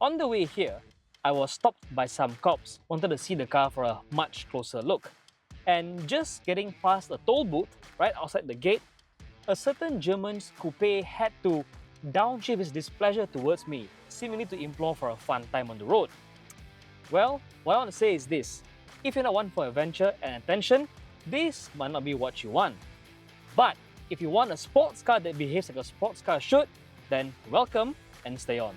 On the way here, I was stopped by some cops, wanted to see the car for a much closer look. And just getting past a toll booth right outside the gate, a certain German's coupe had to downshift his displeasure towards me, seemingly to implore for a fun time on the road. Well, what I want to say is this: if you're not one for adventure and attention, this might not be what you want. But if you want a sports car that behaves like a sports car should, then welcome and stay on.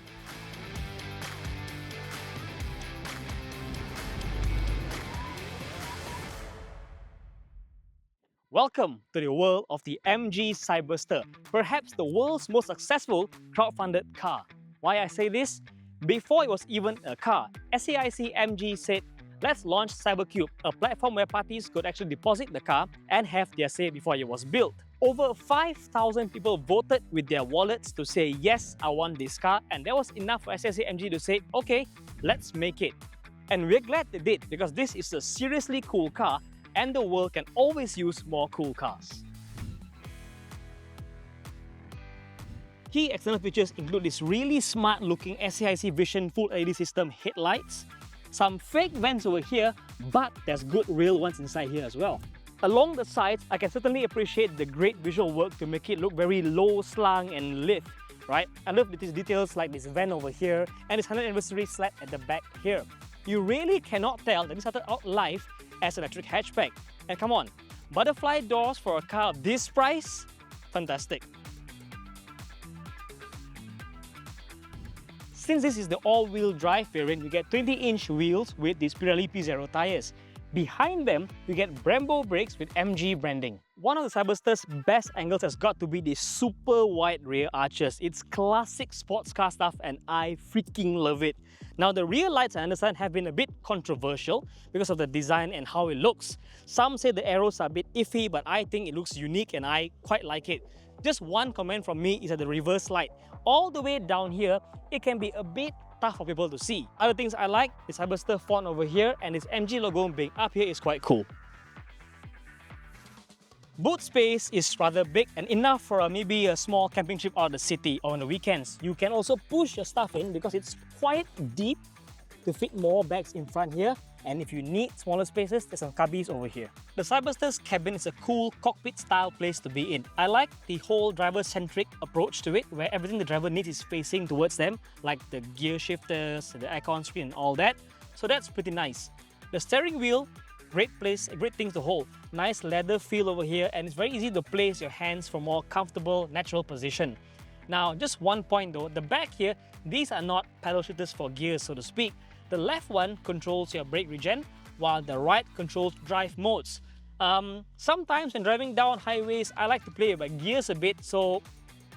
Welcome to the world of the MG Cyberster, perhaps the world's most successful crowdfunded car. Why I say this? Before it was even a car, SAIC MG said, let's launch CyberCube, a platform where parties could actually deposit the car and have their say before it was built. Over 5,000 people voted with their wallets to say, yes, I want this car, and that was enough for SAIC MG to say, okay, let's make it. And we're glad they did, because this is a seriously cool car and the world can always use more cool cars. Key external features include this really smart looking SAIC Vision full LED system headlights, some fake vents over here, but there's good real ones inside here as well. Along the sides, I can certainly appreciate the great visual work to make it look very low slung and lit, right? I love these details like this vent over here and this 100th anniversary slab at the back here. You really cannot tell that this started out live as an electric hatchback. And come on, butterfly doors for a car of this price? Fantastic. Since this is the all-wheel drive variant, you get 20-inch wheels with these Pirelli P0 tires. Behind them, you get Brembo brakes with MG branding. One of the Cyberster's best angles has got to be the super wide rear arches. It's classic sports car stuff and I freaking love it. Now the rear lights, I understand, have been a bit controversial because of the design and how it looks. Some say the arrows are a bit iffy, but I think it looks unique and I quite like it. Just one comment from me is that the reverse light, all the way down here, it can be a bit tough for people to see. Other things I like, the Cyberster font over here and this MG logo being up here is quite cool. Boot space is rather big and enough for maybe a small camping trip out of the city or on the weekends. You can also push your stuff in because it's quite deep to fit more bags in front here. And if you need smaller spaces, there's some cubbies over here. The Cyberster's cabin is a cool cockpit-style place to be in. I like the whole driver-centric approach to it, where everything the driver needs is facing towards them, like the gear shifters, the icon screen and all that. So that's pretty nice. The steering wheel, great place, great things to hold. Nice leather feel over here, and it's very easy to place your hands for more comfortable, natural position. Now, just one point though, the back here, these are not paddle shifters for gears, so to speak. The left one controls your brake regen, while the right controls drive modes. Sometimes when driving down highways, I like to play with gears a bit, so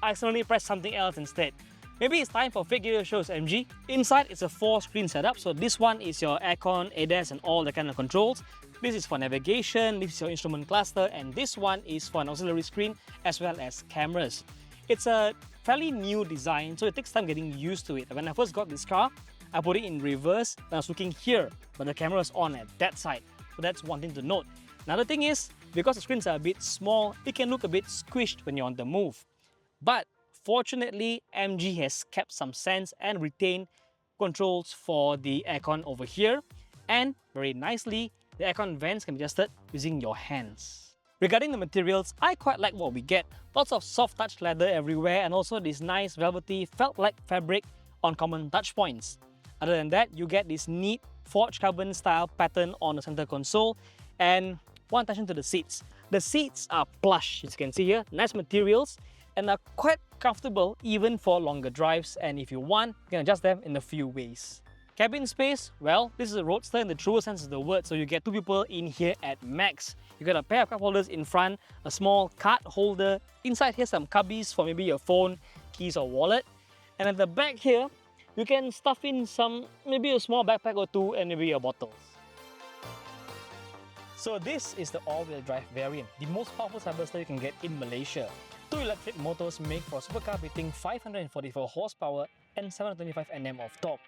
I accidentally press something else instead. Maybe it's time for fake gear shows, MG. Inside, it's a 4-screen setup, so this one is your aircon, ADAS and all the kind of controls. This is for navigation, this is your instrument cluster, and this one is for an auxiliary screen as well as cameras. It's a fairly new design, so it takes time getting used to it. When I first got this car, I put it in reverse and I was looking here, but the camera was on at that side. So that's one thing to note. Another thing is, because the screens are a bit small, it can look a bit squished when you're on the move. But fortunately, MG has kept some sense and retained controls for the aircon over here. And very nicely, the aircon vents can be adjusted using your hands. Regarding the materials, I quite like what we get. Lots of soft touch leather everywhere and also this nice velvety felt-like fabric on common touch points. Other than that, you get this neat forged carbon style pattern on the center console. And one attention to the seats. The seats are plush, as you can see here, nice materials and are quite comfortable even for longer drives, and if you want, you can adjust them in a few ways. Cabin space, well, this is a roadster in the truest sense of the word, so you get 2 people in here at max. You got a pair of cup holders in front, a small card holder. Inside here some cubbies for maybe your phone, keys or wallet. And at the back here, you can stuff in maybe a small backpack or two and maybe your bottles. So this is the all-wheel drive variant, the most powerful Cyberster you can get in Malaysia. 2 electric motors make for a supercar between 544 horsepower and 725 Nm of torque.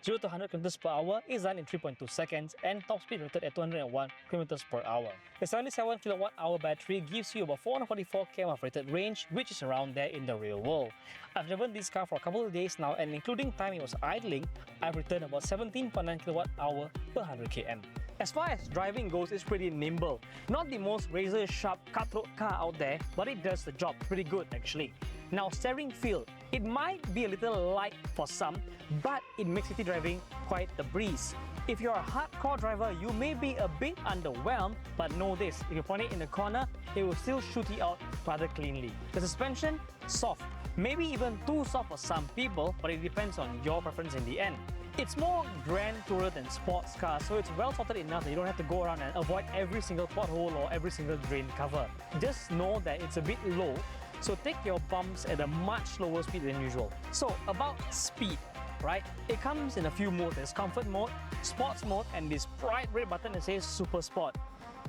0 to 100 km per hour is done in 3.2 seconds and top speed rated at 201 km per hour. The 77 kWh battery gives you about 444 km of rated range, which is around there in the real world. I've driven this car for a couple of days now, and including time it was idling, I've returned about 17.9 kWh per 100 km. As far as driving goes, it's pretty nimble. Not the most razor-sharp cutthroat car out there, but it does the job pretty good actually. Now, steering feel, it might be a little light for some, but it makes city driving quite a breeze. If you're a hardcore driver, you may be a bit underwhelmed, but know this, if you point it in the corner, it will still shoot you out rather cleanly. The suspension, soft, maybe even too soft for some people, but it depends on your preference in the end. It's more grand tourer than sports car, so it's well sorted enough that you don't have to go around and avoid every single pothole or every single drain cover. Just know that it's a bit low, so take your bumps at a much slower speed than usual. So about speed, right? It comes in a few modes. There's comfort mode, sports mode, and this bright red button that says Super Sport.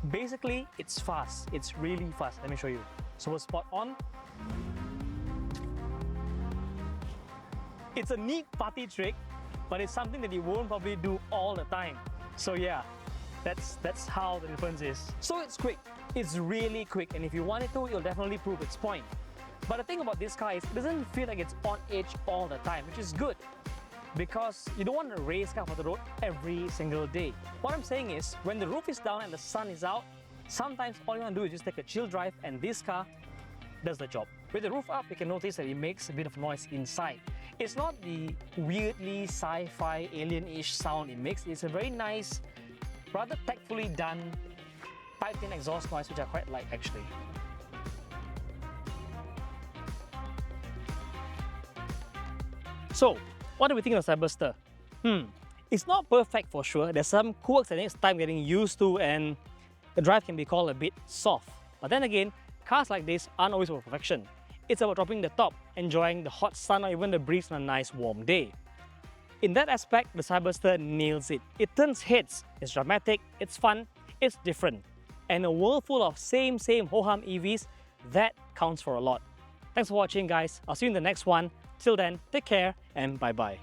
Basically, it's fast. It's really fast. Let me show you. Super Sport on. It's a neat party trick, but it's something that you won't probably do all the time. So yeah, that's how the difference is. So it's quick. It's really quick, and if you want it to, it'll definitely prove its point. But the thing about this car is it doesn't feel like it's on edge all the time, which is good, because you don't want to race car for the road every single day. What I'm saying is, when the roof is down and the sun is out, sometimes all you want to do is just take a chill drive, and this car does the job. With the roof up, you can notice that it makes a bit of noise inside. It's not the weirdly sci-fi alien-ish sound it makes. It's a very nice, rather tactfully done piped-in exhaust noise, which I quite like actually. So, what do we think of Cyberster? It's not perfect for sure. There's some quirks that needs time getting used to, and the drive can be called a bit soft. But then again, cars like this aren't always about perfection. It's about dropping the top, enjoying the hot sun or even the breeze on a nice warm day. In that aspect, the Cyberster nails it. It turns heads, it's dramatic, it's fun, it's different. And a world full of same ho-hum EVs, that counts for a lot. Thanks for watching guys, I'll see you in the next one. Till then, take care and bye-bye.